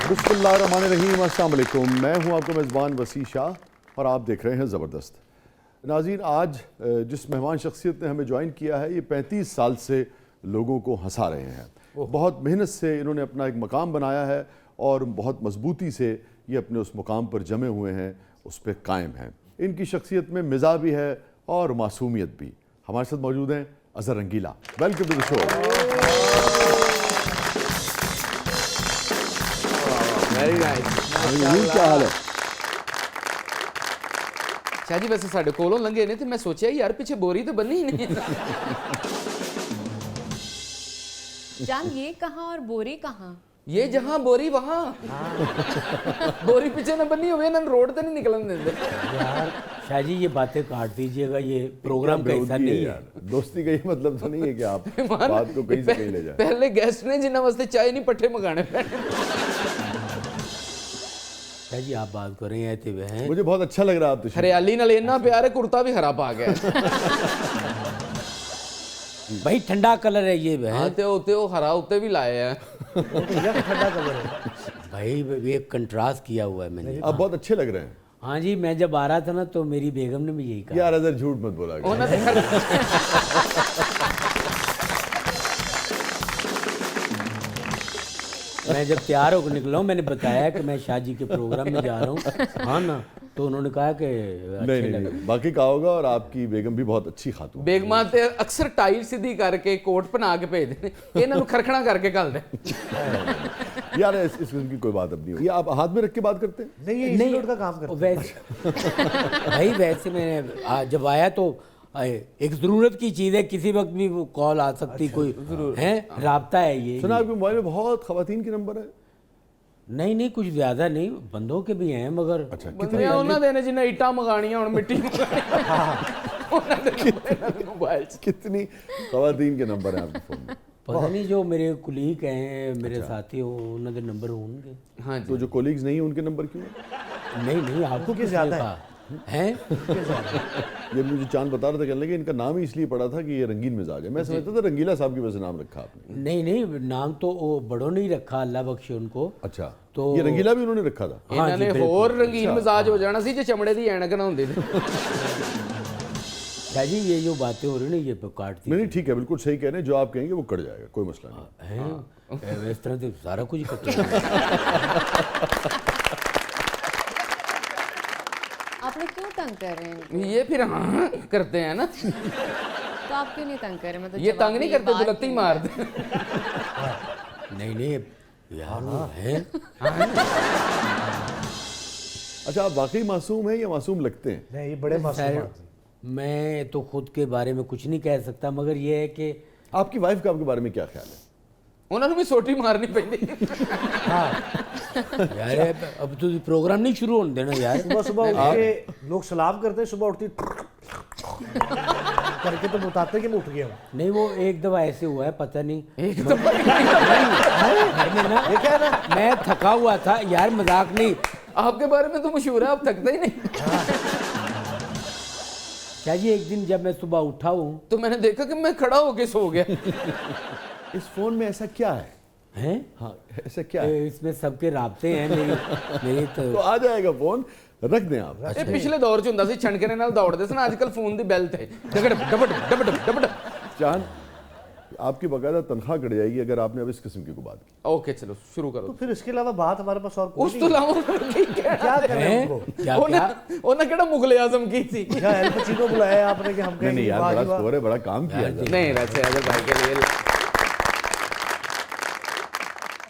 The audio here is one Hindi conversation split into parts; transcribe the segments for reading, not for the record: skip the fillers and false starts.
बिस्मिल्लाहिर्रहमानिर्रहीम, अस्सलाम वालेकुम। मैं हूं आपका मेज़बान वसी शाह और आप देख रहे हैं ज़बरदस्त। नाज़रीन, आज जिस मेहमान शख्सियत ने हमें ज्वाइन किया है, ये 35 साल से लोगों को हंसा रहे हैं। बहुत मेहनत से इन्होंने अपना एक मकाम बनाया है और बहुत मजबूती से ये अपने उस मुकाम पर जमे हुए हैं, उस पर कायम हैं। इनकी शख्सियत में मिज़ा भी है और मासूमियत भी। हमारे साथ मौजूद हैं Azhar Rangeela. Welcome to the show. Very nice. क्या हाल है? शाह जी वैसे साढ़े कोलों लंघे ने तो मैं सोचा यार पीछे बोरी तो बनी ही नहीं है। जान ये कहाँ और बोरी कहाँ? ये जहां बोरी वहां। बोरी पीछे ना बनी हुई ना रोड पे नहीं निकलने देते यार। शाह जी ये बातें काट दीजिएगा, ये प्रोग्राम का हिस्सा नहीं है। दोस्ती का ये मतलब तो नहीं है कि आप बात को कहीं से कहीं ले जाए। पहले गेस्ट ने जिन्ना वास्ते चाय नहीं पट्ठे मंगाने पैने। शाह जी आप बात कर रहे हैं थे वह मुझे बहुत अच्छा लग रहा है आप तो हरियाली नाल इन्ना प्यार है, कुर्ता भी खराब आ गया। भाई ठंडा कलर है ये वह। हाँ ते ओ हरा उत्ते भी लाए हैं। ठंडा कलर है भाई, ये कंट्रास्ट किया हुआ है मैंने। आप बहुत अच्छे लग रहे हैं। हाँ जी, मैं जब आ रहा था ना तो मेरी बेगम ने भी यही कहा। यार अगर झूठ मत बोला ओ ना मैं जब तैयार होकर निकला हूँ, मैंने बताया कि मैं शाह जी के प्रोग्राम में जा रहा हूँ। हाँ ना, तो उन्होंने कहा कि नहीं, बाकी कहा होगा। और आपकी बेगम भी बहुत अच्छी खातून। बेगमां ते अक्सर टाई सीधी करके कोट पहना के भेज देते, इन्हां नूं खरखड़ा करके घल दे। यार इस किस्म की कोई बात अब नहीं होगी। आप हाथ में रख के बात करते हैं? नहीं, ये इसी लोड का काम करते हैं। वैसे भाई वैसे मैंने जब आया तो एक ज़रूरत की चीज़ है, किसी वक्त भी वो कॉल आ सकती। अच्छा, कोई है राब्ता है ये। सुना आपके मोबाइल में बहुत खवातीन के नंबर है? नहीं कुछ ज़्यादा नहीं, बंदों के भी हैं मगर। अच्छा, कितने उन्हां दे ने जिन्हें ईटा मंगानियां हुण मिट्टी मोबाइल कितनी खवातीन के नंबर हैं आपके फोन में? पता नहीं, जो मेरे कुलीग हैं, मेरे साथी हो, उन्होंने नंबर होंगे। हाँ तो जो कोलीग्स नहीं है उनके नंबर क्यों? नहीं आपको किस ज़्यादा हैं? ये मुझे चांद बता रहे थे, कहने लगे इनका नाम ही इसलिए पड़ा था कि ये रंगीन मिजाज है। मैं समझता था रंगीला साहब की वजह से नाम रखा आपने। नहीं नाम तो वो बड़ों ने ही रखा, अल्लाह बख्शे उनको। अच्छा, तो ये रंगीला भी उन्होंने रखा था? इन्हां ने होर रंगीन मिजाज हो जाना सी जे चमड़े दी ऐनक ना हुंदी। शाह जी ये जो बातें हो रही ना ये काटती नहीं ठीक है, बिल्कुल सही कह रहे हैं। जो आप कहेंगे वो कट जाएगा, कोई मसला नहीं है। इस तरह से सारा कुछ कट। आप लोग क्यों तंग कर रहे हैं? ये फिर हाँ करते हैं ना। तो आप क्यों नहीं तंग कर रहे? मतलब ये तंग नहीं करते, दुलत्ती मारते। नहीं यार वो है। अच्छा, आप वाकई मासूम हैं या मासूम लगते हैं? नहीं, ये बड़े मासूम हैं। मैं तो खुद के बारे में कुछ नहीं कह सकता, मगर ये है कि आपकी वाइफ का आपके बारे में क्या ख्याल है? उन्होंने भी सोटी मारनी पैंदी। यार अब तो प्रोग्राम नहीं शुरू होने देना यार। सुबह उठ के लोग सलाम करते हैं, सुबह उठती करके तो बताते हैं कि मैं उठ गया हूँ। नहीं वो एक दफा ऐसे हुआ है, पता नहीं एक दफा ये क्या ना, मैं थका हुआ था यार, मजाक नहीं। आपके बारे में तो मशहूर है, आप थकते ही नहीं। क्या जी, एक दिन जब मैं सुबह उठा हूँ तो मैंने देखा कि मैं खड़ा होके सो गया। इस फोन में ऐसा क्या है? हैं? हाँ, ऐसा क्या है? इसमें सबके राब्ते हैं मेरी तो आ जाएगा फोन, रख दें आप। ये पिछले दौर च हुंदा सी, छणकने नाल दौड़दे सन, आजकल फोन दी बेल ते डगड़ डबड डबड डबड। चांद, आपकी बकायदा तनख्वाह कट जाएगी अगर आपने अब इस किस्म की कोई बात की। ओके चलो शुरू करो। तो फिर इसके अलावा बात हमारे पास और कोई उस तो लाओ क्या करें उनको? ओने केड़ा मुगले आजम की थी। क्या एल पचीनो बुलाया आपने कि हम कहेंगे नहीं यार, बड़ा स्कोर है, बड़ा काम किया है। नहीं वैसे अजहर भाई के लिए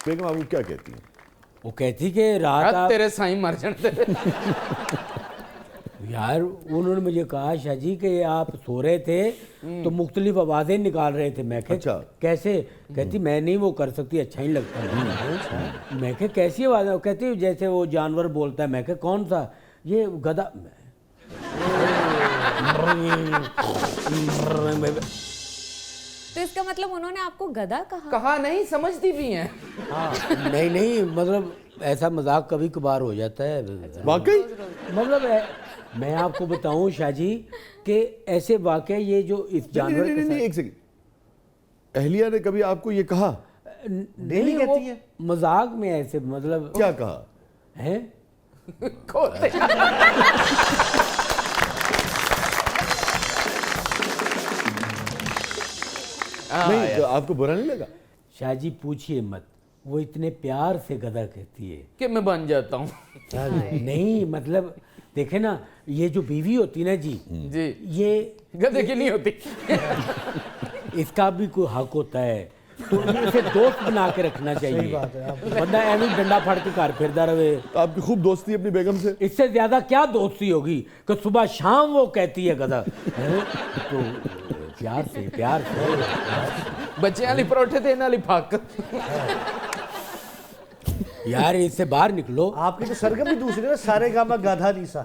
बेगम आपको क्या कहती हैं? वो कहती कि रात आप तेरे साईं मर जाते। यार उन्होंने मुझे कहा शाह जी कि आप सो रहे थे तो मुख्तलिफ आवाज़ें निकाल रहे थे। मैं कहा अच्छा। कैसे? कहती मैं नहीं वो कर सकती, अच्छा ही लगता है। मैं कहा कैसी आवाज़ है? कहती जैसे वो जानवर बोलता है। मैं कहा कौन सा? ये गधा। तो इसका मतलब उन्होंने आपको गधा कहा नहीं, समझती भी हैं। हाँ नहीं मतलब ऐसा मजाक कभी कभार हो जाता है। वाकई मतलब मैं आपको बताऊं शाह जी कि ऐसे वाकई ये जो इस जानवर के नहीं, एक सेकंड, अहलिया ने कभी आपको ये कहा? डेली नहीं, वो कहती है? मजाक में ऐसे मतलब क्या कहा? है। खोलते नहीं तो आपको बुरा नहीं लगा? शाहजी पूछिए मत, वो इतने प्यार से गधा कहती है। कि मैं बन जाता हूँ। नहीं मतलब देखे ना, ये जो बीवी होती ना जी, जी ये गधे की नहीं होती। इसका भी कोई हक होता है, तो इसे दोस्त बना के रखना चाहिए। बात है, बंदा एवं डंडा फाड़ के घर फिरदा रहे। तो आपकी खूब दोस्ती है अपनी बेगम से? इससे ज्यादा क्या दोस्ती होगी कि सुबह शाम वो कहती है गधा हैं? तो प्यार से बच्चे वाली परोठे देने वाली फाक। यार इससे बाहर निकलो। आपकी तो सरगम भी दूसरी ना, सारे गामा गाधा नीसा।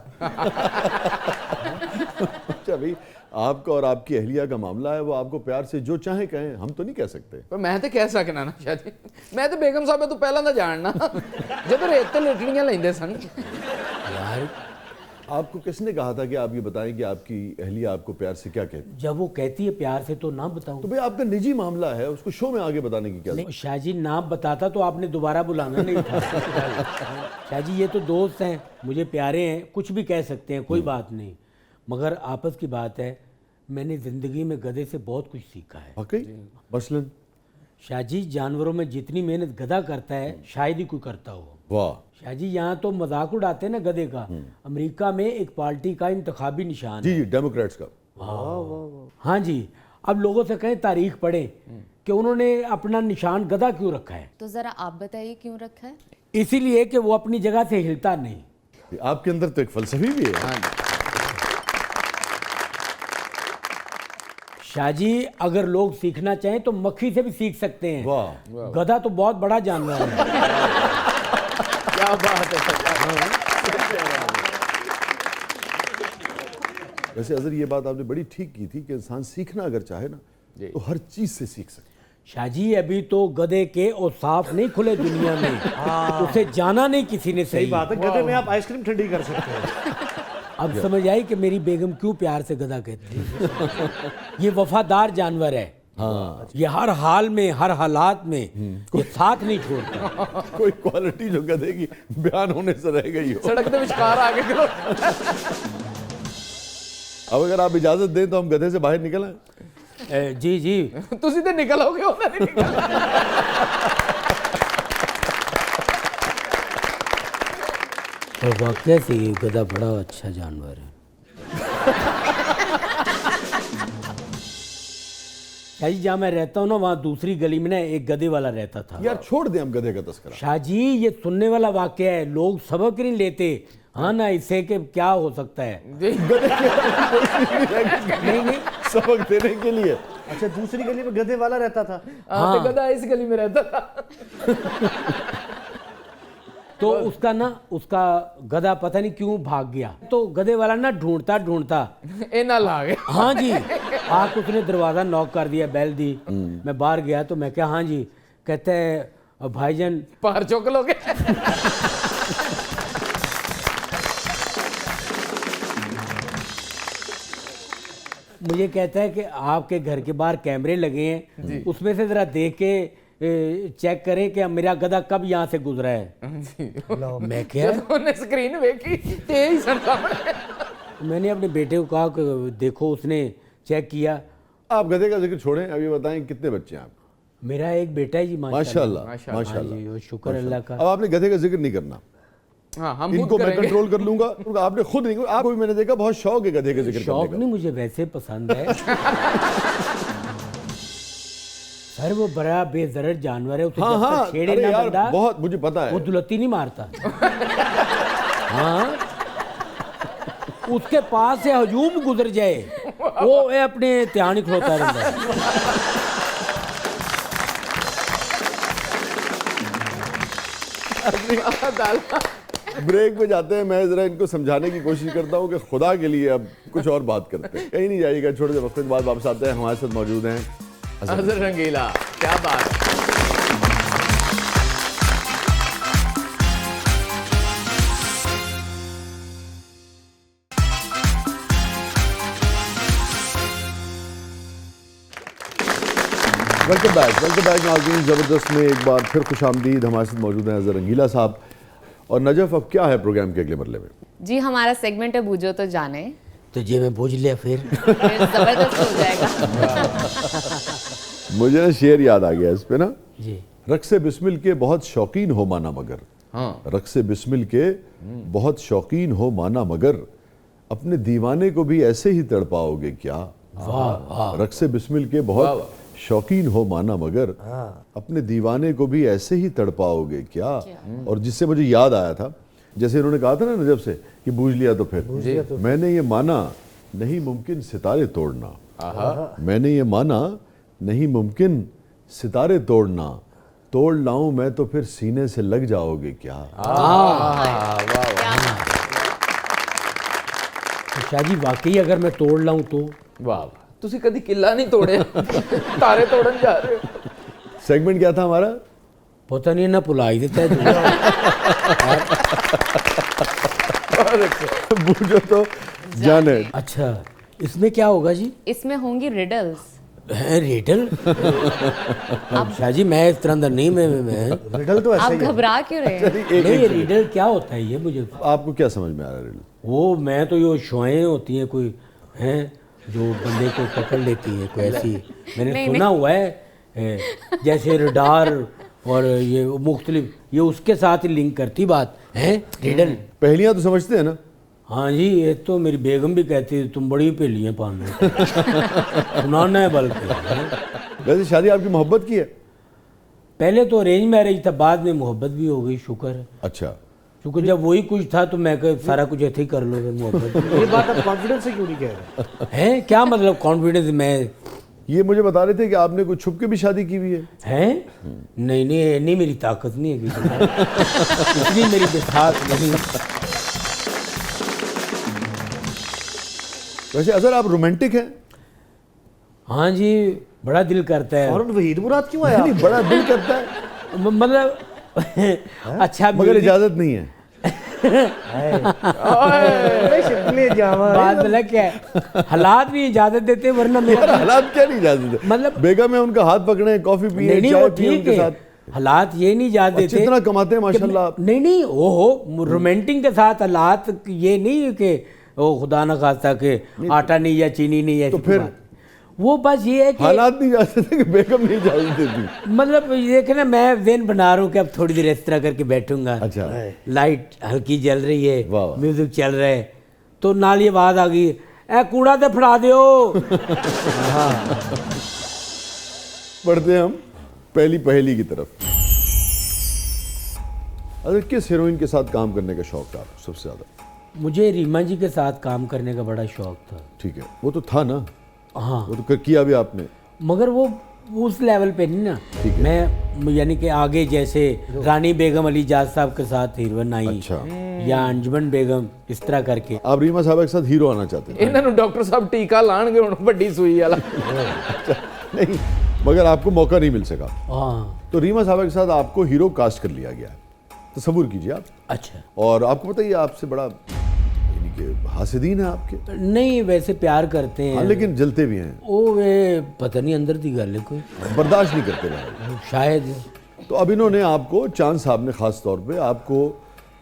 अच्छा भाई, आपका और आपकी अहलिया का मामला है, वो आपको प्यार से जो चाहे कहें, हम तो नहीं कह सकते। पर मैं तो कह सकना ना शायद, मैं तो बेगम साहब तो पहला ना जानना जब रेत ते लेटड़ियां लेंदे सन। यार आपको किसने कहा था कि आप ये बताएं कि आपकी अहलिया आपको प्यार से क्या कहती है? जब वो कहती है प्यार से तो ना बताऊं। तो भाई आपका निजी मामला है, उसको शो में आगे बताने की क्या जरूरत? नहीं, शाहजी नाम बताता तो आपने दोबारा बुलाना नहीं था। शाहजी ये तो दोस्त हैं, मुझे प्यारे हैं, कुछ भी कह सकते हैं, कोई बात नहीं। मगर आपस की बात है, मैंने ज़िंदगी में गधे से बहुत कुछ सीखा है। वाकई? मसलन? शाहजी जानवरों में जितनी मेहनत गधा करता है शायद ही कोई करता हो। वाह। शाहजी यहाँ तो मजाक उड़ाते हैं ना गधे का। अमेरिका में एक पार्टी का इंतखाबी निशान जी है। जी, डेमोक्रेट्स का। हाँ जी, अब लोगों से कहें तारीख पढ़ें कि उन्होंने अपना निशान गधा क्यों रखा है। तो जरा आप बताइए क्यों रखा है? इसीलिए कि वो अपनी जगह से हिलता नहीं। आपके अंदर तो एक फलसफी भी है। शाहजी अगर लोग सीखना चाहें तो मक्खी से भी सीख सकते हैं। वाह। गधा तो बहुत बड़ा जानवर है। क्या बात है। वैसे अजर ये बात आपने बड़ी ठीक की थी कि इंसान सीखना अगर चाहे ना तो हर चीज से सीख सकता है। शाहजी अभी तो गधे के औसाफ नहीं खुले दुनिया में, उसे जाना नहीं किसी ने। सही बात है, गधे में आप आइसक्रीम ठंडी कर सकते हैं। अब समझ आई कि मेरी बेगम क्यों प्यार से गधा कहती है। ये वफादार जानवर है। हाँ। ये हर हाल में, हर हालात में ये साथ नहीं छोड़ता। कोई क्वालिटी जो गधे की बयान होने से रह गई हो। सड़क के विचकार आगे करो। अब अगर आप इजाजत दें तो हम गधे से बाहर निकल आए। जी जी। तुसी तो निकलोगे, उन्हें नहीं निकलना। और वाकई से ये गधा बड़ा अच्छा जानवर है। शाहजी जहाँ मैं रहता हूँ ना, वहाँ दूसरी गली में ना एक गधे वाला रहता था। यार छोड़ दें हम गधे का तस्करा। शाहजी ये सुनने वाला वाकया है, लोग सबक नहीं लेते। हाँ ना, इससे कि क्या हो सकता है। नहीं नहीं, सबक देने के लिए। अच्छा, दूसरी गली में गधे वाला रहता था। हाँ, तो गधा इस गली में रहता था। तो उसका गधा पता नहीं क्यों भाग गया। तो गधे वाला ना ढूंढता ढूंढता इना ला गया। हाँ जी, आके उसने दरवाजा नॉक कर दिया, बैल दी। मैं बाहर गया तो मैं क्या, हाँ जी, कहते हैं भाईजान पार चौक लोगे। मुझे कहता है कि आपके घर के बाहर कैमरे लगे हैं, उसमें से जरा देख के चेक करें कि मेरा गधा कब यहाँ से गुजरा है। मैं क्या, उन्हें स्क्रीन देखी तेज सामने। मैंने अपने बेटे को कहा कि देखो, उसने चेक किया। आप गधे का जिक्र छोड़ें, अभी बताएं कितने बच्चे हैं आपके? मेरा एक बेटा है जी, माशाल्लाह हाँ माशाल्लाह। जी, शुक्र अल्लाह का। अब आपने गधे का जिक्र नहीं करना। हाँ, हम इनको खुद मैं करेंगे। कंट्रोल कर लूंगा। क्योंकि आपने खुद नहीं, आपको भी मैंने देखा बहुत शौक है गधे के जिक्र शौक करने का। नहीं, मुझे वैसे पसंद है। सर वो बड़ा बेजरर जानवर है, उसे हाँ जब हाँ, तक छेड़े अरे ना यार बंदा, बहुत मुझे पता है। वो दुलत्ती नहीं मारता। हाँ, उसके पास से हजूम गुजर जाए, वो अपने ध्यान ही खलोता रहता है। ब्रेक पे जाते हैं, मैं जरा इनको समझाने की कोशिश करता हूँ कि खुदा के लिए अब कुछ और बात करते हैं। कहीं नहीं जाइएगा, छोटे से वक्त बाद वापस आते हैं। हमारे साथ मौजूद हैं अजहर रंगीला। क्या बात है। वेलकम बैक नाज़रीन। ज़बरदस्त में एक बार फिर खुशामदीद। हमारे साथ मौजूद हैं अज़हर रंगीला साहब और नजफ। अब क्या है प्रोग्राम के अगले मरले में? जी हमारा सेगमेंट है बूझो तो जाने। तो ये मैं पूछ लिया फिर फिर जबरदस्त हो जाएगा। मुझे ना शेर याद आ गया इस पे ना, जी। रक्से बिस्मिल के बहुत शौकीन हो माना मगर, हाँ रक्से बिस्मिल के बहुत शौकीन हो माना मगर, अपने दीवाने को भी ऐसे ही तड़पाओगे क्या? रक्से बिस्मिल के बहुत शौकीन हो माना मगर, अपने दीवाने को भी ऐसे ही तड़पाओगे क्या? और जिससे मुझे याद आया था, जैसे इन्होंने कहा था ना नजब से कि बूझ लिया तो फिर, मैंने ये माना नहीं मुमकिन सितारे तोड़ना, मैंने ये माना नहीं मुमकिन सितारे तोड़ना, तोड़ लाऊं मैं तो फिर सीने से लग जाओगे क्या? तो शाहजी वाकई अगर मैं तोड़ लाऊं तो वाह वाह, ਤੁਸੀਂ ਕਦੀ ਕਿੱਲਾ ਨਹੀਂ ਤੋੜਿਆ, ਤਾਰੇ ਤੋੜਨ ਜਾ ਰਹੇ ਹੋ। सेगमेंट क्या था हमारा? पता नहीं ना पुला ही देता है बूझो तो जाने। अच्छा इसमें क्या होगा जी? इसमें होंगी रिडल्स। है रिडल? अब शाहजी मैं इस तरह का नहीं, मैं रिडल तो ऐसा आप ही है। घबरा क्यों रहे हैं? नहीं, ये रिडल क्या होता है ये मुझे आपको क्या समझ में आ रहा है रिडल? वो मैं तो ये शुआएं होती हैं कोई हैं जो बंदे को पकड़ लेती है कोई ऐसी, मैंने नहीं, सुना हुआ है जैसे रडार और ये मुख्तलिफ, ये उसके साथ ही लिंक करती बात है रिडल। पहलियां तो समझते हैं ना? हाँ जी, ये तो मेरी बेगम भी कहती है तुम बड़ी पहेलियां पान सुनाना है बल्कि हैं? वैसे शादी आपकी मोहब्बत की है? पहले तो अरेंज मैरिज था, बाद में मोहब्बत भी हो गई, शुक्र है। अच्छा, क्योंकि जब वही कुछ था तो मैं कहा सारा कुछ ऐसे ही कर लो फिर मोहब्बत। ये बात आप कॉन्फिडेंस से क्यों नहीं कह रहे? है क्या मतलब कॉन्फिडेंस? मैं ये मुझे बता रहे थे कि आपने कोई छुप के भी शादी की हुई है? हैं? नहीं नहीं नहीं, मेरी ताकत नहीं है किसी में। इतनी मेरी बिसात नहीं। वैसे अजहर आप रोमांटिक हैं? हाँ जी, बड़ा दिल करता है। और वहीद मुराद क्यों आया? नहीं, बड़ा दिल करता है मतलब अच्छा मगर इजाजत नहीं है। शिपले जावा बात मतलब क्या है, हालात भी इजाजत देते वरना यार मेरा हालात क्या नहीं इजाजत है? मतलब- बेगम है, उनका हाथ पकड़े, कॉफी पिए, नहीं नहीं वो चाय पिए ठीक उनके है, साथ। हालात ये नहीं इजाजत अच्छी देते तरह कमाते हैं माशाल्लाह। नहीं नहीं ओहो, रोमांटिक के साथ हालात ये नहीं कि ओ खुदा न खास्ता के आटा नहीं या चीनी नहीं है तो फिर वो बस ये है कि हालात नहीं इजाजत है कि बेगम नहीं इजाजत देती। मतलब देखे ना, मैं दिन बना रहा हूँ कि अब थोड़ी देर इस तरह करके बैठूंगा, अच्छा, लाइट हल्की जल रही है, वाह वाह। म्यूजिक चल रहा है, तो नाल ये आवाज आ गई, ए कूड़ा तो फड़ा दियो। बढ़ते हैं हम पहली पहेली की तरफ। अगर किस हीरोइन के साथ काम करने का शौक था आपको सबसे ज्यादा? मुझे रीमा जी के साथ काम करने का बड़ा शौक था। ठीक है, वो तो था ना, हाँ, वो तो किया भी आपने। मगर वो उस लेवल पे नहीं ना। ठीक है। मैं यानी कि आगे जैसे रानी बेगम अली जाज साहब के साथ हीरोइन आई, अच्छा, या अंजुमन बेगम, इस तरह करके। आप रीमा साहब के साथ हीरो आना चाहते थे? ਇਹਨਾਂ ਨੂੰ ਡਾਕਟਰ ਸਾਹਿਬ ਟੀਕਾ ਲਾਣਗੇ ਹੁਣ ਵੱਡੀ ਸੂਈ ਵਾਲਾ। नहीं, मगर आपको मौका नहीं मिल सका, हाँ तो रीमा साहब के साथ आपको हीरो कास्ट कर लिया गया। तसव्वुर कीजिए आप। अच्छा, और आपको पता ही है, आपसे बड़ा यानी कि हासिदीन है आपके। नहीं वैसे प्यार करते हैं हाँ, लेकिन जलते भी हैं, वो वे पता नहीं अंदर की गल है कोई, बर्दाश्त नहीं करते रहे। शायद। तो अब इन्होंने आपको, चांद साहब ने खास तौर पे आपको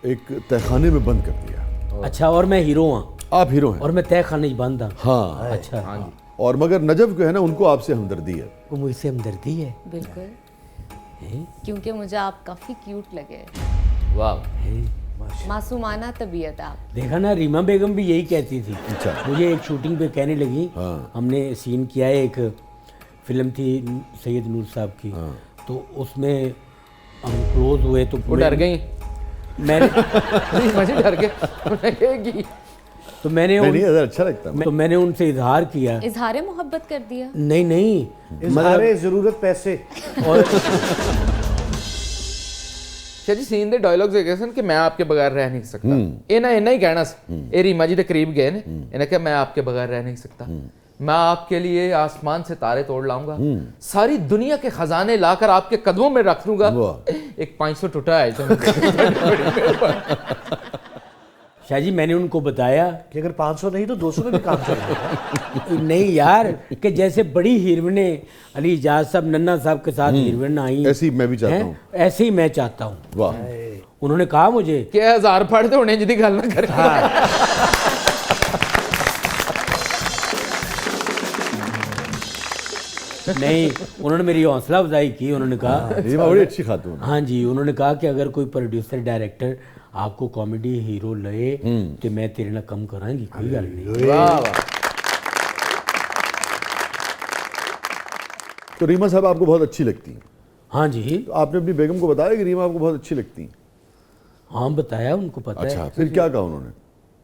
एक तहखाने में बंद कर दिया। अच्छा, और मैं हीरो हूँ आप हीरो हैं? और मैं तय खाने बंद हूँ। हाँ, अच्छा, और मगर नजफ जो है ना, उनको आपसे हमदर्दी है। वो मुझसे हमदर्दी है। बिल्कुल, क्योंकि मुझे आप काफी क्यूट लगे, वाह, मासूमाना तबीयत है आप। देखा ना, रीमा बेगम भी यही कहती थी। अच्छा। मुझे एक शूटिंग पे कहने लगी, हाँ। हमने सीन किया है, एक फिल्म थी सैयद नूर साहब की, तो उसमें हम क्लोज हुए तो वो डर गई। मैंने नहीं मुझे डर के उन्हें कहेगी। तो मैंने नहीं, उन, नहीं, अगर अच्छा लगता है। तो मैंने उनसे इजहार किया। इजहारे मोहब्बत कर दिया। नहीं नहीं, इजहारे जरूरत पैसे। और शाह जी सीन ਦੇ ਡਾਇਲੌਗਸ ਹੈਗੇ ਸਨ ਕਿ मैं आपके बगैर रह नहीं सकता। ਇਹਨਾਂ ਇੰਨਾ ਹੀ ਕਹਿਣਾ ਸੀ। ਇਹ ਰੀਮਾ ਜੀ ਦੇ ਕਰੀਬ ਗਏ ਨੇ, ਇਹਨੇ ਕਿਹਾ मैं आपके बगैर रह नहीं सकता, मैं आपके लिए आसमान से तारे तोड़ लाऊंगा, सारी दुनिया के खजाने लाकर आपके कदमों में रख दूंगा। वाह। एक 500 टूटा है तो शाह जी मैंने उनको बताया कि अगर 500 नहीं तो 200 में भी काम चलेगा। नहीं यार कि जैसे बड़ी हीरोइनें अली इजाज साहब नन्ना साहब के साथ हीरोइन आई ऐसी मैं भी चाहता हैं, हूँ। ऐसे ही मैं चाहता हूँ। वाह। उन्होंने कहा मुझे कि 1000 फाड़ते होने जिदी गल ना करे। नहीं, उन्होंने मेरी हौसला अफजाई की। उन्होंने कहा रीमा बड़ी अच्छी खातून है। हाँ जी, उन्होंने कहा कि अगर कोई प्रोड्यूसर डायरेक्टर आपको कॉमेडी हीरो लए तो मैं तेरे ना कम करांगी, कोई गल नहीं। वाह वाह। तो रीमा साहब आपको बहुत अच्छी लगती हैं। हाँ जी, तो आपने अपनी बेगम को बताया कि रीमा आपको बहुत अच्छी लगती हैं? हाँ बताया, उनको पता अच्छा, है। फिर क्या कहा उन्होंने?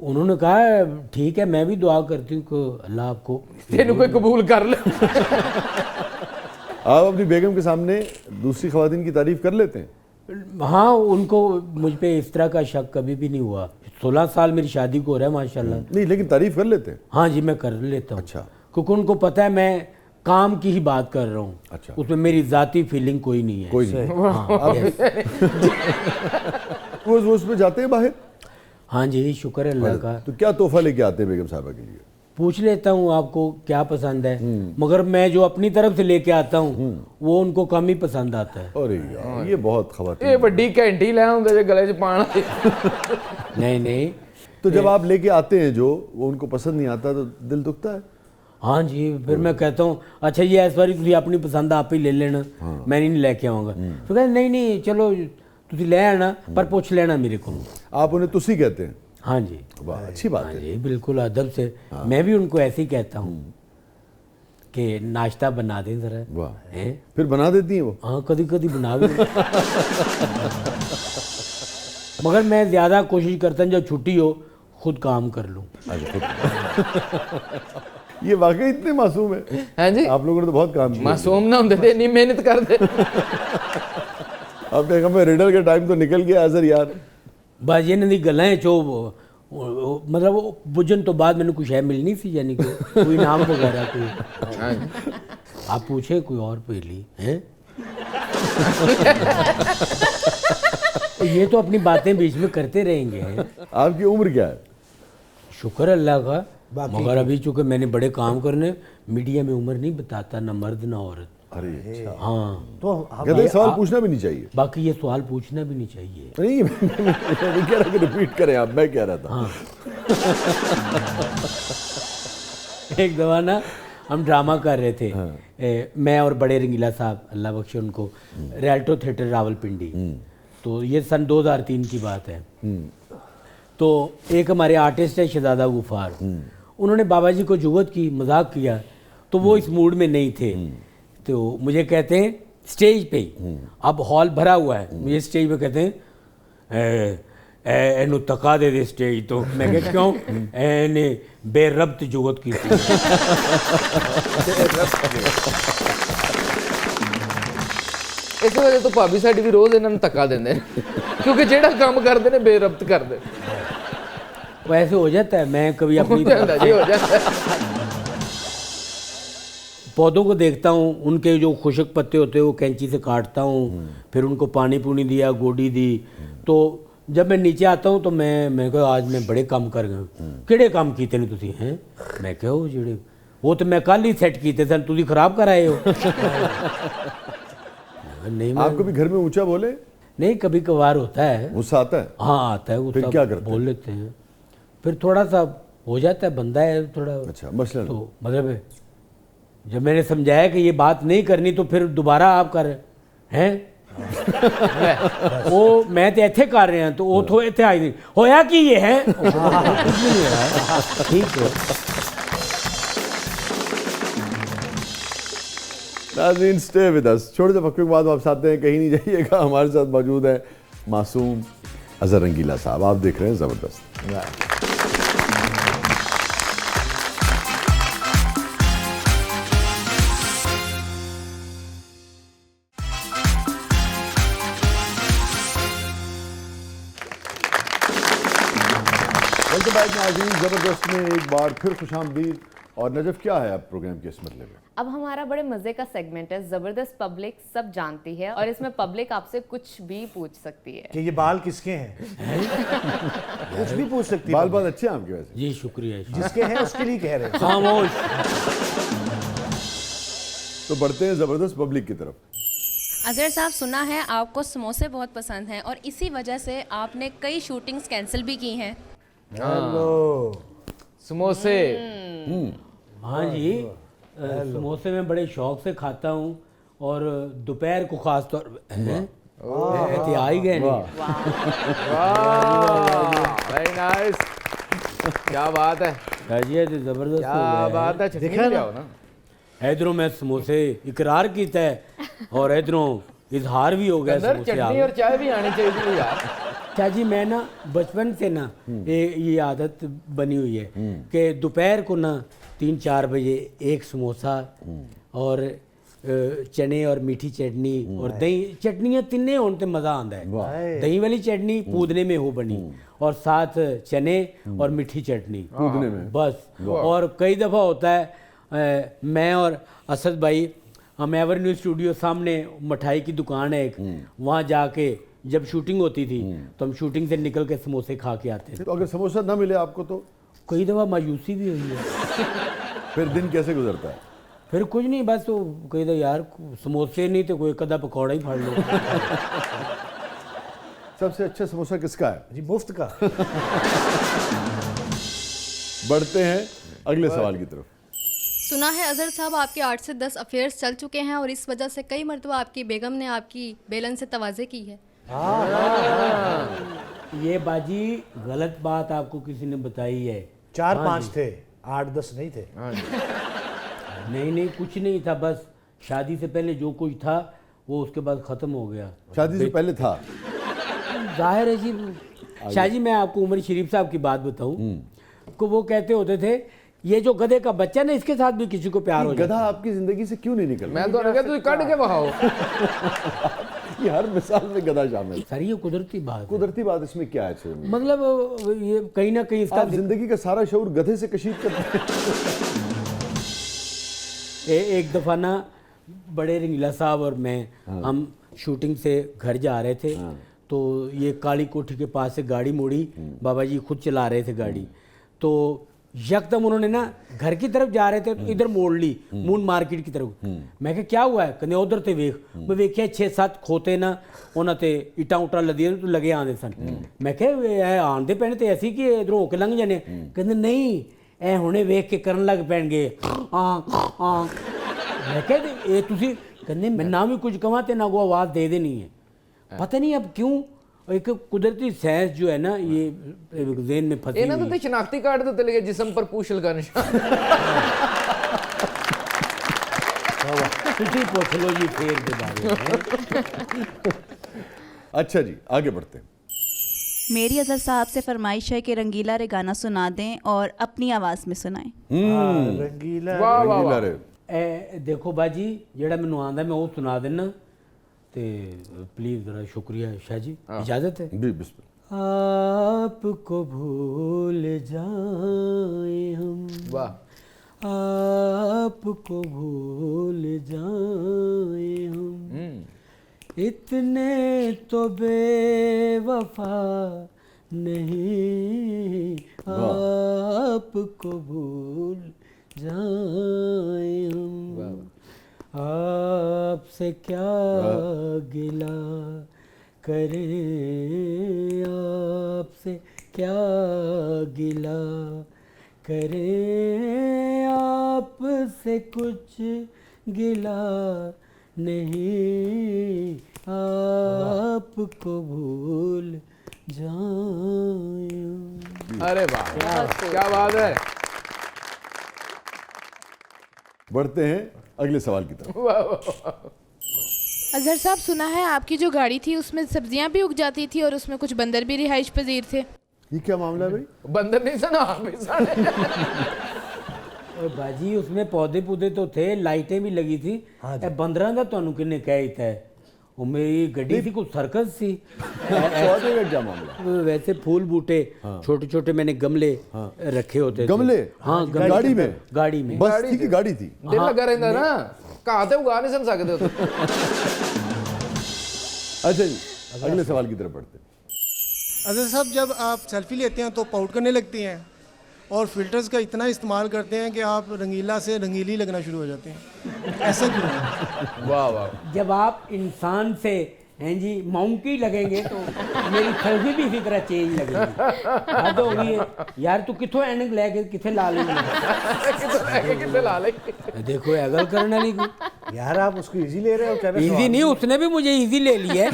उन्होंने कहा ठीक है, मैं भी दुआ करती हूँ कि अल्लाह आपको। तेनू कोई कबूल कर ले। आप अपनी बेगम के सामने दूसरी खवातीन की तारीफ कर लेते हैं? हाँ, उनको मुझ पे इस तरह का शक कभी भी नहीं हुआ। 16 साल मेरी शादी को हो रहा है माशाल्लाह। नहीं, लेकिन तारीफ कर लेते हैं। हाँ जी, मैं कर लेता हूँ। अच्छा। क्योंकि उनको पता है मैं काम की ही बात कर रहा हूँ। अच्छा। उसमें मेरी जाती फीलिंग कोई नहीं है। कोई नहीं। हाँ, yes। रोज रोज पे जाते हैं बाहर? हाँ जी, शुक्र है अल्लाह का। तो क्या तोहफा लेके आते हैं बेगम साहबा के लिए? पूछ लेता हूँ आपको क्या पसंद है, मगर मैं जो अपनी तरफ से लेके आता हूँ वो उनको कम ही पसंद आता है। अरे यार, ये बहुत खवातीन। ये बड़ी घंटी ले आऊंगा जो गले च पाना। नहीं नहीं, तो जब आप लेके आते हैं जो वो उनको पसंद नहीं आता तो दिल दुखता है? हाँ जी, फिर मैं कहता हूँ अच्छा ये इस बारी तुम अपनी पसंद आप ही ले लेना, मैं नहीं लेके आऊँगा। तो कहते नहीं नहीं चलो तुम ले आना, पर पूछ लेना मेरे को। आप उन्हें तुसी कहते हैं? हाँ जी, वाह, अच्छी बात हाँ है। जी, बिल्कुल अदब से। मैं भी उनको ऐसे ही कहता हूँ कि नाश्ता बना दें ज़रा। वाह, हैं? फिर बना देती हैं वो? हाँ, कभी कभी बना भी। मगर मैं ज़्यादा कोशिश करता हूँ जब छुट्टी हो खुद काम कर लूँ। ये वाकई इतने मासूम है? हाँ जी, आप लोगों ने तो बहुत काम किया। मासूम ना होंगे थे, नहीं मेहनत कर दे। अब देखो मैं रिडल के टाइम तो निकल गया सर यार। बस ये नहीं गल्लां है जो मतलब वो बुझन तो बाद मैंने कुछ है मिलनी थी, यानी कि कोई नाम वगैरह कोई। हाँ जी। आप पूछे कोई और पहली हैं। ये तो अपनी बातें बीच में करते रहेंगे। आपकी उम्र क्या है? शुक्र अल्लाह का, मगर अभी चूंकि मैंने बड़े काम करने, मीडिया में उम्र नहीं बताता, ना मर्द ना औरत। अरे अच्छा। हाँ, तो आप कहते हैं सवाल पूछना भी नहीं चाहिए। बाकी ये सवाल पूछना भी नहीं चाहिए। नहीं, मैं नहीं कह रहा कि रिपीट करें आप, मैं कह रहा था। हाँ। एक दफा ना हम ड्रामा कर रहे थे, मैं और बड़े रंगीला साहब, अल्लाह बख्शे उनको, रियल्टो थिएटर रावलपिंडी। तो ये सन 2003 की बात है। तो एक हमारे आर्टिस्ट है शहजादा गुफार, उन्होंने बाबा जी को जुगत की, मजाक किया, तो वो इस मूड में नहीं थे। तो मुझे कहते हैं स्टेज पे ही, अब हॉल भरा हुआ है, मुझे स्टेज पे कहते हैं एनु तका दे स्टेज। तो मैं कह क्यों? एने बेरब्त जुगत की थी। इस वजह तो भाभी साडी भी रोज इन्होंने धक्का देंगे, क्योंकि जेड़ा काम करते ने बेरब्त करते। वैसे हो जाता है, मैं कभी हो अपनी जाता जी, हो जाता है। पौधों को देखता हूँ, उनके जो खुशक पत्ते होते हैं वो कैंची से काटता हूँ, फिर उनको पानी पूनी दिया, गोडी दी। तो जब मैं नीचे आता हूँ तो मैं कहा आज मैं बड़े काम कर गया। किहड़े काम कीते ने तुसी हैं? मैं कहा वो जेड़े वो तो मैं कल ही सेट कीते सन, तुसी खराब कराए हो। नहीं मैं आपको भी घर में ऊंचा बोले? नहीं, कभी कभार होता है। गुस्सा आता है? हाँ आता है, वो फिर सब क्या करते हैं? बोल लेते हैं, फिर थोड़ा सा हो जाता है, बंदा है थोड़ा। अच्छा, मसलन? तो मतलब जब मैंने समझाया कि ये बात नहीं करनी तो फिर दोबारा आप कर हैं। वो मैं तो इत्थे कर रहे हैं तो वो तो इत्थे आई नहीं होया कि ये है। कुछ भी नहीं हो रहा है। ठीक है नाज़रीन, स्टे विद अस। छोटे से फक्के के बाद वापस आते हैं, कहीं नहीं जाइएगा। हमारे साथ मौजूद है मासूम अजहर रंगीला साहब। आप देख रहे हैं ज़बरदस्त। वेलकम बैक नाज़रीन, ज़बरदस्त में एक बार फिर खुशामदीद। और नजफ क्या है अब प्रोग्राम के इस मरले में? अब हमारा बड़े मजे का सेगमेंट है जबरदस्त पब्लिक सब जानती है और इसमें पब्लिक आपसे कुछ भी पूछ सकती है। कि ये बाल किसके हैं? कुछ भी पूछ सकती है। बाल बहुत अच्छे हैं आपके वैसे। जी शुक्रिया। जिसके हैं उसके लिए कह रहे हैं। खामोश। तो बढ़ते हैं जबरदस्त पब्लिक की तरफ। अजहर साहब, सुना है आपको समोसे बहुत पसंद हैं और इसी वजह से आपने कई शूटिंग्स कैंसिल भी की हैं। हेलो। समोसे। हाँ जी, समोसे मैं बड़े शौक से खाता हूँ और दोपहर को खास तौर पे आ ही गए नहीं। Very nice. क्या बात है, ये तो जबरदस्त क्या बात है। चटनी भी लियाओ ना। इधरों मैं समोसे इकरार किया है और इधरों इजहार भी हो गया। अंदर चटनी और चाय भी आनी चाहिए थी यार। क्या जी, मैं ना बचपन से ना ये आदत बनी हुई है कि दोपहर को ना 3-4 बजे एक समोसा और चने और मीठी चटनी और दही, चटनियाँ तिन्ने होने ते मज़ा आता है। दही वाली चटनी पूदने में हो बनी और साथ चने और मीठी चटनी कूदने में बस। और कई दफ़ा होता है मैं और असद भाई, हम एवरन्यू स्टूडियो सामने मिठाई की दुकान है एक, वहाँ जाके जब शूटिंग होती थी तो हम शूटिंग से निकल के समोसे खा के आते थे। तो अगर समोसा ना मिले आपको तो कई दफ़ा मायूसी भी हुई है। फिर दिन कैसे गुजरता है? फिर कुछ नहीं, बस तो कही दो यार समोसे नहीं तो कोई कदा पकौड़ा ही फाड़ लो। सबसे अच्छा समोसा किसका है? जी मुफ्त का। बढ़ते हैं अगले सवाल की तरफ। सुना है अजहर साहब आपके 8 से 10 अफेयर्स चल चुके हैं और इस वजह से कई मरतबा आपकी बेगम ने आपकी बेलन से तवाज़े की है। ये बाजी गलत बात आपको किसी ने बताई है। 4-5 थे, 8-10 नहीं थे। नहीं कुछ नहीं था, बस शादी से पहले जो कुछ था वो उसके बाद ख़त्म हो गया। शादी से पहले था? जाहिर है जी। शाहजी, मैं आपको उमर शरीफ साहब की बात बताऊं को वो कहते होते थे ये जो गधे का बच्चा ना इसके साथ भी किसी को प्यार हो गधा जाता है। आपकी जिंदगी से क्यों नहीं निकल? मैं तो लगा तू कट के बहाओ। ये हर मिसाल में गधा शामिल है। सर ये कुदरती बात है। कुदरती बात इसमें क्या है? छेड़ में? मतलब ये कहीं ना कहीं इसका आप जिंदगी का सारा शऊर गधे से कशीद करते हैं। एक दफ़ा ना बड़े रंगीला साहब और मैं हम शूटिंग से घर जा रहे थे तो ये काली कोठी के पास से गाड़ी मोड़ी, बाबा जी खुद चला रहे थे गाड़ी, तो यकदम उन्होंने ना घर की तरफ जा रहे थे तो इधर मोड़ ली मून मार्केट की तरफ। मैं कहा क्या हुआ है? कहने उधर ते वेख। मैं वेख्या 6-7 खोते ना उन्होंने ते इटा उटा लदिए तो लगे आंदे सन। मैं कहा आंदे पैने तो ऐसी कि इधरों होके लंघ जाने। कहते नहीं ए हुणे वेख के करन लग पैणगे आ। मैं कहा ये तुसी, कहने मैं ना भी कुछ कमा ते ना वो आवाज़ दे देनी है। पता नहीं अब क्यों एक कुदरती सेंस जो है ना ये ज़हन में फंसी ਇਹਨਾਂ हुई तो शनाख्ती कार्ड तो चले गए जिस्म पर पूछ लगा निशान। तुसी पूछ लो जी फेर के बारे में। अच्छा जी, आगे बढ़ते हैं। मेरी अजहर साहब से फरमाइश है कि रंगीला रे गाना सुना दें और अपनी आवाज़ में सुनाएं। रंगीला। वाह वाह रंगीला वाह। रे। देखो बाजी जेड़ा मैनू आंदा मैं वो सुना देना ते प्लीज़ ज़रा शुक्रिया शाह जी, इजाज़त है? जी बिस्मिल्लाह। आपको भूल जाए हम, वाह। आपको भूल जाए हम, इतने तो बेवफा नहीं, आपको भूल जाए हम, आपसे क्या गिला करें, आपसे क्या गिला करें, आपसे कुछ गिला नहीं, आपको भूल जाए। अरे वाह, क्या बात है। बढ़ते हैं अगले सवाल की तरफ। अजहर साहब, सुना है आपकी जो गाड़ी थी उसमें सब्जियां भी उग जाती थी और उसमें कुछ बंदर भी रिहाइश पजीर थे। ये क्या मामला है भाई? बंदर नहीं सना हमेशा। और बाजी उसमें पौधे पौधे तो थे, लाइटें भी लगी थी। बंदरां दा तुहानू किन्ने कह दिता है? वो मेरी गड्डी थी कुछ सर्कस थी। पौधे का क्या मामला? वैसे फूल बूटे छोटे छोटे मैंने गमले रखे होते थे। गमले? हाँ, गाड़ी में? गाड़ी में। बस थी कि गाड़ी थी? दिल लगा रहता ना, कहा थे उगा नहीं सकते हो तो। अच्छा जी, अगले सवाल की तरफ बढ़ते हैं। अजहर साहब, जब आप सेल्फी लेते हैं तो पाउट करने लगती हैं और फिल्टर्स का इतना इस्तेमाल करते हैं कि आप रंगीला से रंगीली लगना शुरू हो जाते हैं, ऐसा क्यों है? वाह वाह। जब आप इंसान से हैं जी माउंकी लगेंगे तो मेरी सेल्फी भी इसी तरह चेंज लगेगी। हद हो गई है यार, तू किथों एनक लेके किथे ला लेंगे? देखो अगल करने वाली को यार आप उसको इजी ले रहे हो क्या? इजी नहीं, उसने भी मुझे इजी ले लिया है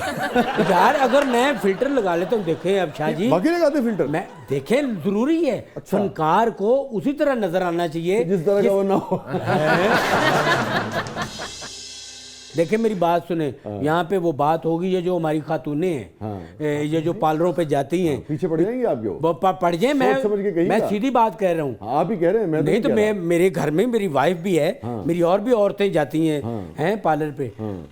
यार। अगर मैं फिल्टर लगा लेता हूँ, देखें अब शाह जी, बाकी लगाते फिल्टर? मैं देखें जरूरी है। फनकार को उसी तरह नजर आना चाहिए जिस तरह का वो ना हो। देखें मेरी बात सुने, यहाँ पे वो बात होगी ये जो हमारी खातूनें हैं, ये जो पार्लरों पे जाती हैं, पीछे पड़ जाएंगी आपके वो? वो पड़ जाए। सोच समझ के मैं कहिएगा। सीधी बात कह रहा हूँ। आप ही कह रहे हैं, मैं नहीं तो कह मैं रहा। मेरे घर में मेरी वाइफ भी है, मेरी और भी औरतें जाती हैं हैं पार्लर पे।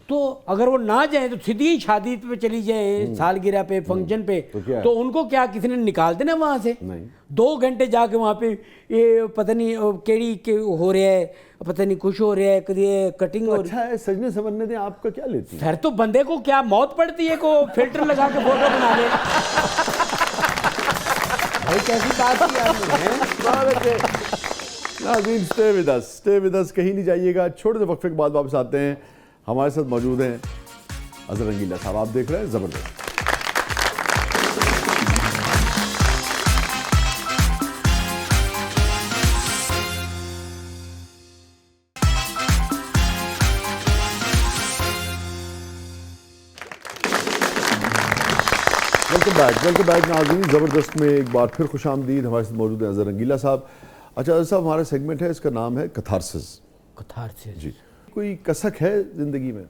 तो अगर वो ना जाए तो सीधी शादी पे चली जाए, सालगिरह पे, फंक्शन पे, क्या है? तो उनको क्या किसी ने निकाल देना वहां से? नहीं। 2 घंटे जाके वहां पे ये पता नहीं केड़ी के हो रहा है, पता नहीं कुछ हो रहा है, कभी कटिंग हो रही अच्छा है, सजने संवरने दें, आपका क्या लेती है? फिर तो बंदे को क्या मौत पड़ती है को फिल्टर लगा के फोटो बना ले। भाई कैसी बात की आपने, हैं? नाज़रीन, स्टे विद अस, कहीं नहीं जाइएगा। छोटे से वक्फे के बाद वापस आते हैं। हमारे साथ मौजूद हैं अजहर रंगीला साहब। आप देख रहे हैं ज़बरदस्त। वेलकम बैक नाज़रीन। ज़बरदस्त में एक बार फिर खुश आमदीद। हमारे साथ मौजूद है अजहर रंगीला साहब। अच्छा अजहर साहब, हमारा सेगमेंट है, इसका नाम है कथारसिस। कथारसिस जी, कोई कसक है ज़िंदगी में?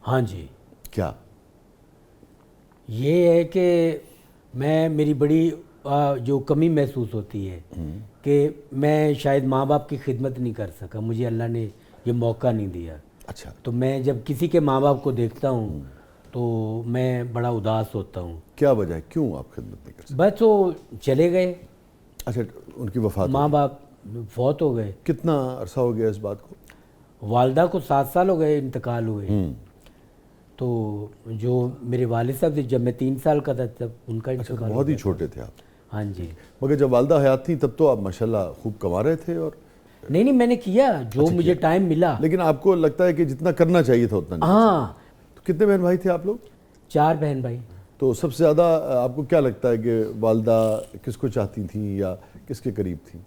हाँ जी, क्या? ये है कि मेरी बड़ी जो कमी महसूस होती है कि मैं शायद माँ बाप की खिदमत नहीं कर सका, मुझे अल्लाह ने ये मौका नहीं दिया। अच्छा, तो मैं जब किसी के माँ बाप को देखता हूँ तो मैं बड़ा उदास होता हूँ। क्या वजह है, क्यों आप खिदमत नहीं कर सकते? बस वो चले गए, अच्छा, उनकी वफात हो माँ गई। बाप फौत हो गए। कितना अरसा हो गया इस बात को? वालदा को 7 साल हो गए इंतकाल हुए। तो जो मेरे वालिद साहब थे, जब मैं 3 साल का था तब उनका अच्छा, इंतकाल हो बहुत ही गया। छोटे थे आप। हाँ जी। मगर जब वालदा हयात थी तब तो आप माशाल्लाह खूब कमा रहे थे। और नहीं मैंने किया जो मुझे टाइम मिला। लेकिन आपको लगता है कि जितना करना चाहिए था उतना नहीं? हाँ, तो कितने बहन भाई थे आप लोग? 4 बहन भाई। तो सबसे ज़्यादा आपको क्या लगता है कि वालदा किसको चाहती थी या किसके करीब थी?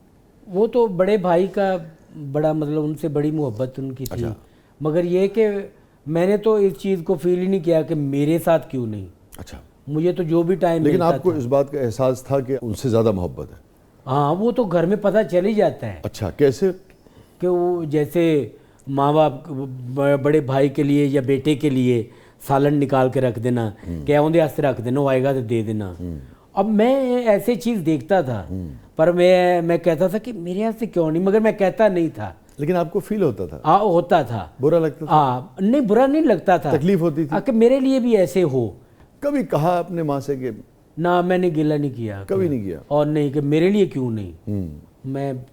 वो तो बड़े भाई का बड़ा मतलब उनसे बड़ी मोहब्बत उनकी थी। अच्छा। मगर ये कि मैंने तो इस चीज़ को फील ही नहीं किया कि मेरे साथ क्यों नहीं। अच्छा, मुझे तो जो भी टाइम लेकिन मिलता आपको था। इस बात का एहसास था कि उनसे ज़्यादा मोहब्बत है? हाँ, वो तो घर में पता चल ही जाता है अच्छा, कैसे? कि वो जैसे माँ बाप बड़े भाई के लिए या बेटे के लिए सालन निकाल के रख देना, क्या उनके वास्ते रख देना, वो आएगा तो दे देना। अब मैं ऐसे चीज़ देखता था, पर मैं कहता था कि मेरे यहाँ से क्यों नहीं, मगर मैं कहता नहीं था। लेकिन आपको फील होता था? हाँ, होता था। बुरा लगता था? नहीं, बुरा नहीं लगता था, तकलीफ होती थी? कि मेरे लिए भी ऐसे हो। कभी कहा अपने माँ से कि? ना, मैंने गिला नहीं किया कभी नहीं किया? और नहीं कि मेरे लिए क्यों नहीं, मैं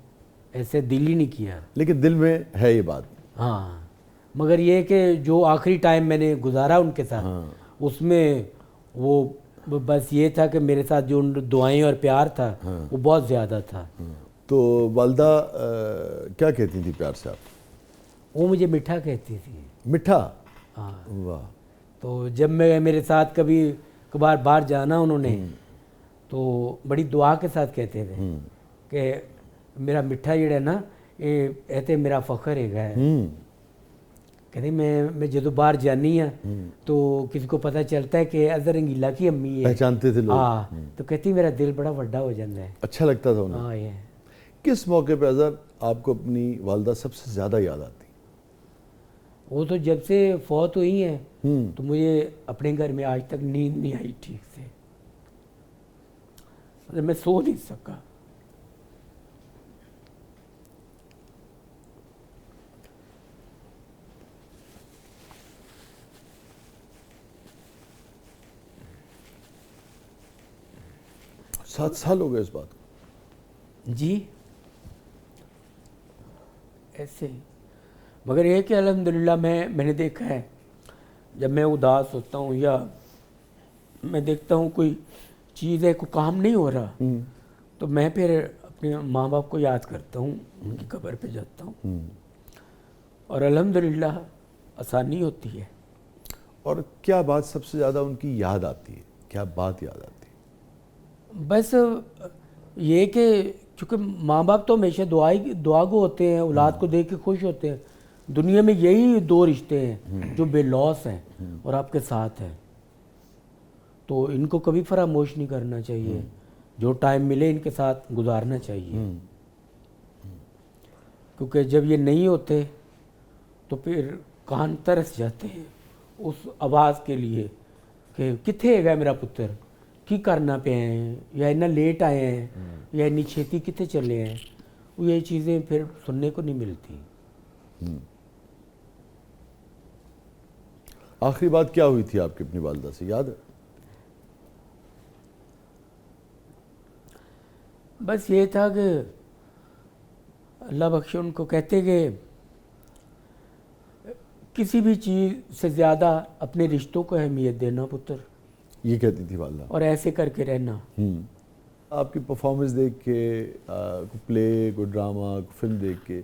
ऐसे दिल ही नहीं किया। लेकिन दिल में है ये बात? हाँ, मगर ये कि जो आखिरी टाइम मैंने गुजारा उनके साथ, उसमें वो बस ये था कि मेरे साथ जो दुआएं और प्यार था वो बहुत ज़्यादा था। तो वालदा क्या कहती थी प्यार से आप? वो मुझे मिठा कहती थी। मिठा? हाँ। वाह। तो जब मैं मेरे साथ कभी कभार बाहर जाना उन्होंने, तो बड़ी दुआ के साथ कहते थे कि मेरा मिठा जड़ा ना ये ऐसे मेरा फखर है। कहते मैं जो बाहर जानी हाँ तो किसी को पता चलता है कि अजहर रंगीला की अम्मी है, पहचानते थे लोग? हाँ, तो कहती मेरा दिल बड़ा बड़ा हो जाता है। अच्छा लगता था उन्हें? हाँ। ये किस मौके पे अजहर आपको अपनी वालदा सबसे ज़्यादा याद आती? वो तो जब से फौत हुई है तो मुझे अपने घर में आज तक नींद नहीं आई ठीक से, मतलब मैं सो नहीं सका। 7 साल हो गए इस बात को। जी ऐसे ही। मगर ये कि अल्हम्दुलिल्लाह मैंने देखा है, जब मैं उदास होता हूँ या मैं देखता हूँ कोई चीज़ है, कोई काम नहीं हो रहा, तो मैं फिर अपने माँ बाप को याद करता हूँ, उनकी कब्र पे जाता हूँ और अल्हम्दुलिल्लाह आसानी होती है। और क्या बात सबसे ज़्यादा उनकी याद आती है, क्या बात याद आती है? बस ये कि क्योंकि माँ बाप तो हमेशा दुआगो होते हैं, औलाद को देख के खुश होते हैं। दुनिया में यही 2 रिश्ते हैं जो बेलौस हैं और आपके साथ हैं, तो इनको कभी फरामोश नहीं करना चाहिए। जो टाइम मिले इनके साथ गुजारना चाहिए, क्योंकि जब ये नहीं होते तो फिर कान तरस जाते हैं उस आवाज़ के लिए कि किथे है मेरा पुत्र, की करना पे हैं, या इतना लेट आए हैं, या इतनी छेती किथे चले हैं। वो ये चीज़ें फिर सुनने को नहीं मिलती। आखिरी बात क्या हुई थी आपकी अपनी वालिदा से, याद है? बस ये था कि अल्लाह बख्शे उनको, कहते कि किसी भी चीज़ से ज़्यादा अपने रिश्तों को अहमियत देना पुत्र, ये कहती थी वालिदा। और ऐसे करके रहना। आपकी परफॉर्मेंस देख के, कोई प्ले, कोई ड्रामा, कोई फिल्म देख के,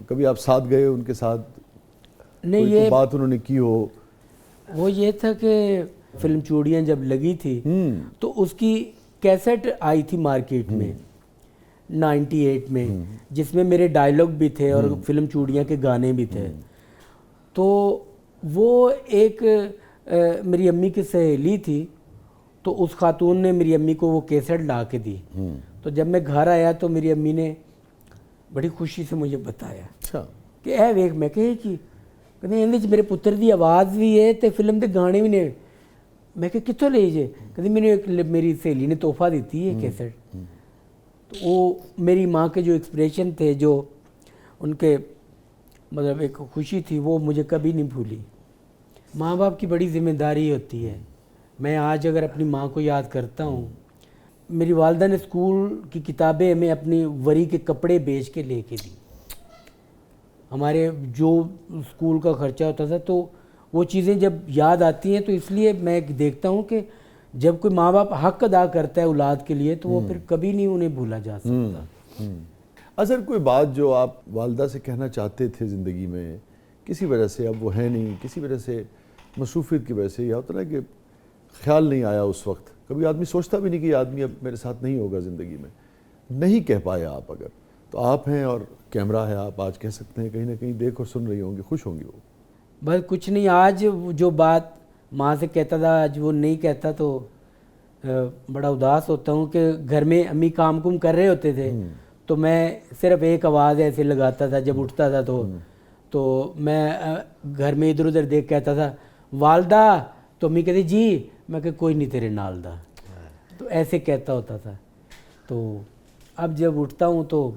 कभी आप साथ गए उनके साथ? नहीं, कोई ये बात उन्होंने की हो? वो ये था कि फिल्म चूड़ियाँ जब लगी थी तो उसकी कैसेट आई थी मार्केट में 98 में, जिसमें मेरे डायलॉग भी थे और फिल्म चूड़ियाँ के गाने भी थे। तो वो एक मेरी अम्मी की सहेली थी, तो उस खातून ने मेरी अम्मी को वो कैसेट ला के दी। तो जब मैं घर आया तो मेरी अम्मी ने बड़ी खुशी से मुझे बताया अच्छा कि ए वेख, मैं कहे कि कहते इहदे च मेरे पुत्र की आवाज़ भी है तो फिल्म के गाने भी ने। मैं कहा कितों ले जे? कहती मैंने मेरी सहेली ने तोहफा दी है कैसेट। तो वो मेरी माँ के जो एक्सप्रेशन थे, जो उनके मतलब एक खुशी थी, वो मुझे कभी नहीं भूली। माँ बाप की बड़ी जिम्मेदारी होती है। मैं आज अगर अपनी माँ को याद करता हूँ, मेरी वालिदा ने स्कूल की किताबें हमें अपनी वरी के कपड़े बेच के लेके दी। हमारे जो स्कूल का खर्चा होता था, तो वो चीज़ें जब याद आती हैं तो इसलिए मैं देखता हूँ कि जब कोई माँ बाप हक अदा करता है औलाद के लिए, तो वो फिर कभी नहीं उन्हें भूला जा सकता। अज़र, कोई बात जो आप वालिदा से कहना चाहते थे ज़िंदगी में, किसी वजह से अब वो है नहीं, किसी वजह से मसरूफियत की वजह से, या होता ना कि ख्याल नहीं आया उस वक्त, कभी आदमी सोचता भी नहीं कि आदमी अब मेरे साथ नहीं होगा ज़िंदगी में, नहीं कह पाए आप, अगर तो आप हैं और कैमरा है, आप आज कह सकते हैं, कहीं ना कहीं देख और सुन रही होंगी, खुश होंगी वो? बस कुछ नहीं, आज जो बात माँ से कहता था आज वो नहीं कहता, तो बड़ा उदास होता हूँ कि घर में अम्मी काम कुम कर रहे होते थे, तो मैं सिर्फ एक आवाज़ ऐसे लगाता था जब उठता था, तो मैं घर में इधर उधर देख कहता था वालदा, तो अम्मी कहती जी, मैं कह कोई नहीं तेरे नाल दा, तो ऐसे कहता होता था। तो अब जब उठता हूँ तो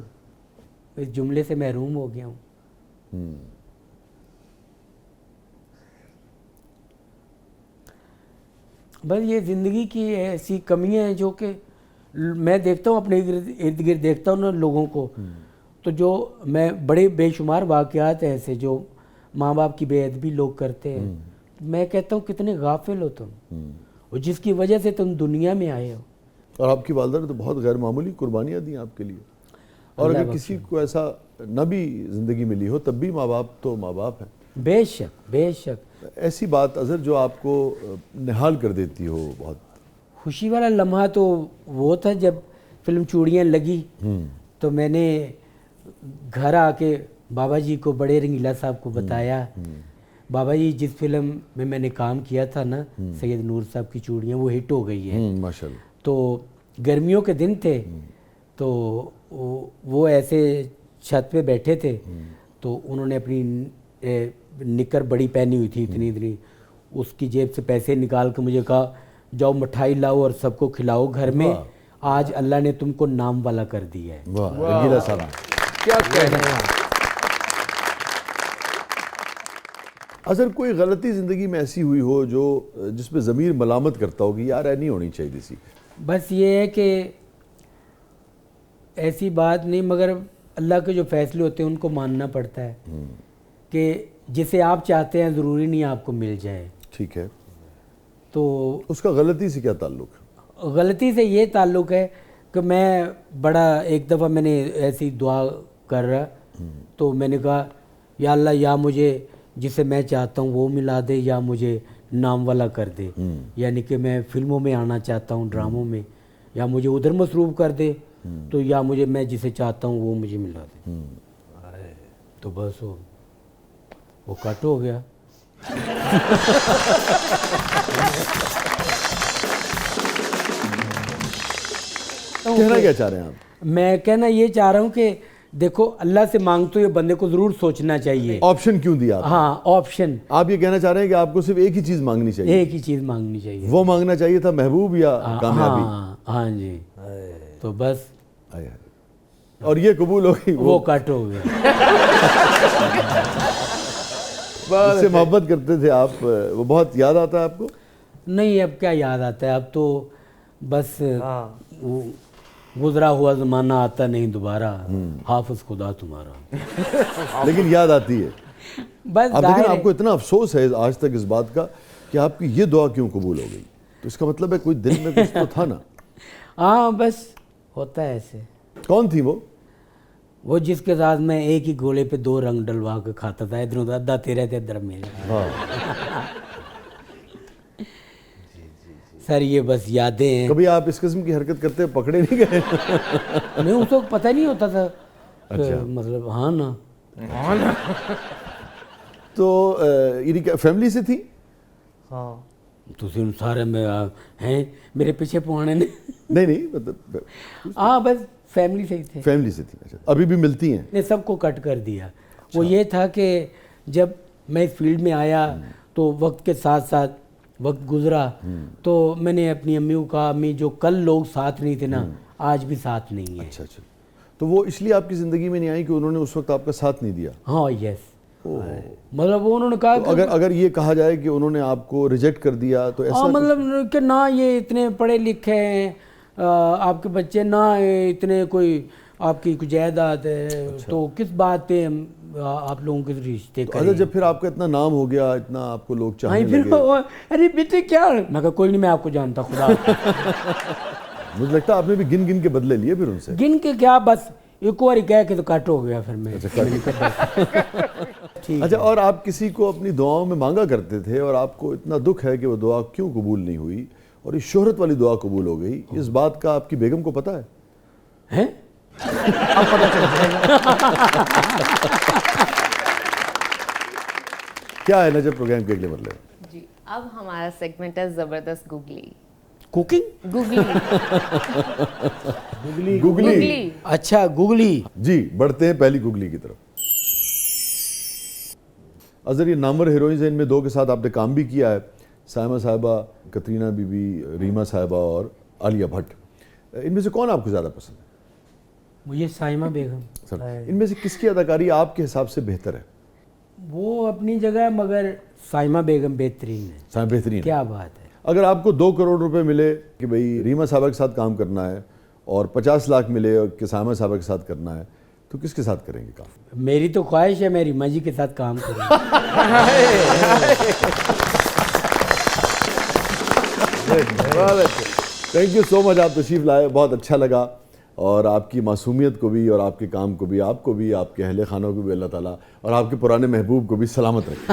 इस जुमले से महरूम हो गया हूँ। बस ये ज़िंदगी की ऐसी कमियां हैं जो कि मैं देखता हूँ अपने इर्द गिर्द, देखता हूँ ना लोगों को, तो जो मैं बड़े बेशुमार वाक़यात हैं ऐसे जो माँ बाप की बेअदबी लोग करते हैं, मैं कहता हूँ कितने गाफिल हो तुम, और जिसकी वजह से तुम दुनिया में आए हो। और आपकी वालिदा ने तो बहुत गैर मामूली कुर्बानियाँ दी आपके लिए, और अगर किसी को ऐसा न भी ज़िंदगी मिली हो तब भी माँ बाप तो माँ बाप हैं। बेशक बेशक। ऐसी बात अज़र जो आपको निहाल कर देती हो बहुत? खुशी वाला लम्हा तो वो था जब फिल्म चूड़ियाँ लगी, तो मैंने घर आके बाबा जी को, बड़े रंगीला साहब को बताया, बाबा जी जिस फिल्म में मैंने काम किया था ना, सैयद नूर साहब की चूड़ियाँ, वो हिट हो गई है। माशाल्लाह। तो गर्मियों के दिन थे, तो वो ऐसे छत पे बैठे थे, तो उन्होंने अपनी निकर बड़ी पहनी हुई थी इतनी इतनी, उसकी जेब से पैसे निकाल के मुझे कहा जाओ मिठाई लाओ और सबको खिलाओ घर में, आज अल्लाह ने तुमको नाम वाला कर दिया है। वाह, रंगीला साहब क्या कहना है। अगर कोई गलती ज़िंदगी में ऐसी हुई हो जो जिसमें ज़मीर मलामत करता हो कि यार ऐ नहीं होनी चाहिए थी? बस ये है कि ऐसी बात नहीं, मगर अल्लाह के जो फैसले होते हैं उनको मानना पड़ता है कि जिसे आप चाहते हैं ज़रूरी नहीं आपको मिल जाए। ठीक है, तो उसका गलती से क्या ताल्लुक है? गलती से ये ताल्लुक़ है कि मैं बड़ा एक दफ़ा मैंने ऐसी दुआ कर रहा, तो मैंने कहा या अल्लाह, या मुझे जिसे मैं चाहता हूँ वो मिला दे, या मुझे नाम वाला कर दे। यानी कि मैं फिल्मों में आना चाहता हूँ, ड्रामों में, या मुझे उधर मसरूफ़ कर दे, तो या मुझे मैं जिसे चाहता हूँ वो मुझे मिला दे। तो बस वो कट हो गया। कहना क्या चाह रहे हैं आप? मैं कहना ये चाह रहा हूँ कि देखो, अल्लाह से मांगते हुए बंदे को ज़रूर सोचना चाहिए। ऑप्शन क्यों दिया आपने? हाँ, ऑप्शन। आप ये कहना चाह रहे हैं कि आपको सिर्फ एक ही चीज़ मांगनी चाहिए? एक ही चीज़ मांगनी चाहिए। वो मांगना चाहिए था महबूब या कामयाबी? हाँ जी। तो बस आया। और ये कबूल हो गई? वो कट हो गया। जिससे मोहब्बत करते थे आप, वो बहुत याद आता है आपको? नहीं, अब क्या याद आता है, अब तो बस वो गुजरा हुआ ज़माना आता नहीं दोबारा, हाफिज खुदा तुम्हारा। लेकिन याद आती है। बस आप लेकिन आपको इतना अफसोस है आज तक इस बात का कि आपकी ये दुआ क्यों कबूल हो गई, तो इसका मतलब है कोई दिल में कुछ तो था ना? हाँ, बस होता है ऐसे। कौन थी वो जिसके साथ मैं एक ही गोले पे 2 रंग डलवा के खाता था, इधर उधर, अद्धा तेरे थे इधर मेरे। हाँ। सर ये बस यादें हैं। कभी आप इस किस्म की हरकत करते हुए पकड़े नहीं गए? नहीं, उसको पता नहीं होता था। अच्छा। मतलब हाँ ना। तो ये क्या फैमिली से थी? हाँ, तो सारे में हैं मेरे पीछे पुराने ने। नहीं मतलब हाँ, बस फैमिली से ही थे। फैमिली से थी। अच्छा, अभी भी मिलती हैं? ने सबको कट कर दिया। वो ये था कि जब मैं इस फील्ड में आया तो वक्त के साथ साथ वक्त गुजरा, तो मैंने अपनी अम्मी को कहा, अम्मी जो कल लोग साथ नहीं थे ना, आज भी साथ नहीं है। अच्छा। तो वो इसलिए आपकी ज़िंदगी में नहीं आई कि उन्होंने उस वक्त आपका साथ नहीं दिया? हाँ, यस। मतलब वो उन्होंने कहा तो अगर ये कहा जाए कि उन्होंने आपको रिजेक्ट कर दिया तो ऐसा? हाँ, मतलब कि ना ये इतने पढ़े लिखे हैं, आपके बच्चे ना इतने कोई आपकी कुछ जायदाद है। अच्छा। तो किस बात पे आप लोगों के रिश्ते तो जब फिर आपका इतना नाम हो गया, इतना आपको लोग चाहने फिर लगे, अरे बेटे क्या, मैं कहा कोई नहीं, मैं आपको जानता, खुदा। मुझे लगता है आपने भी गिन गिन के बदले लिए फिर उनसे? गिन के क्या, बस एक बार कह के तो कट हो गया फिर मैं। ठीक। अच्छा, और आप किसी को अपनी दुआओं में मांगा करते थे और आपको इतना दुख है कि वो दुआ क्यों कबूल नहीं हुई और इस शोहरत वाली दुआ कबूल हो गई, इस बात का आपकी बेगम को पता है? हैं? अब पता चल जाएगा। क्या है नजर प्रोग्राम के अगले मतलब? जी, अब हमारा सेगमेंट है ज़बरदस्त गूगली। कुकिंग? गूगली। गूगली। अच्छा, गूगली। जी, बढ़ते हैं पहली गूगली की तरफ। अजहर, ये नामवर हीरोइंस हैं, इनमें 2 के साथ आपने काम भी किया है, साइमा साहिबा, कतरीना बीबी, रीमा साहिबा और आलिया भट्ट। इनमें से कौन आपको ज़्यादा पसंद है? मुझे साइमा बेगम। सर, इनमें से किसकी अदाकारी आपके हिसाब से बेहतर है? वो अपनी जगह, मगर साइमा बेगम बेहतरीन है। साइमा बेहतरीन? क्या बात है। अगर आपको 2 करोड़ रुपए मिले कि भाई रीमा साहबा के साथ काम करना है और 50 लाख मिले कि साइमा साहबा के साथ करना है, तो किसके साथ करेंगे काम? मेरी तो ख्वाहिश है मैं रीमा जी के साथ काम करूं। थैंक यू सो मच, आप तशरीफ़ लाए, बहुत अच्छा लगा। और आपकी मासूमियत को भी और आपके काम को भी, आपको भी, आपके अहले खानों को भी अल्लाह ताला और आपके पुराने महबूब को भी सलामत रखे।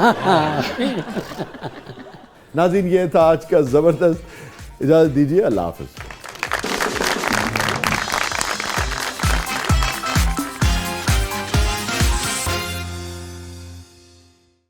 नाज़रीन, ये था आज का ज़बरदस्त। इजाज़त दीजिए, अल्लाह हाफ़िज़।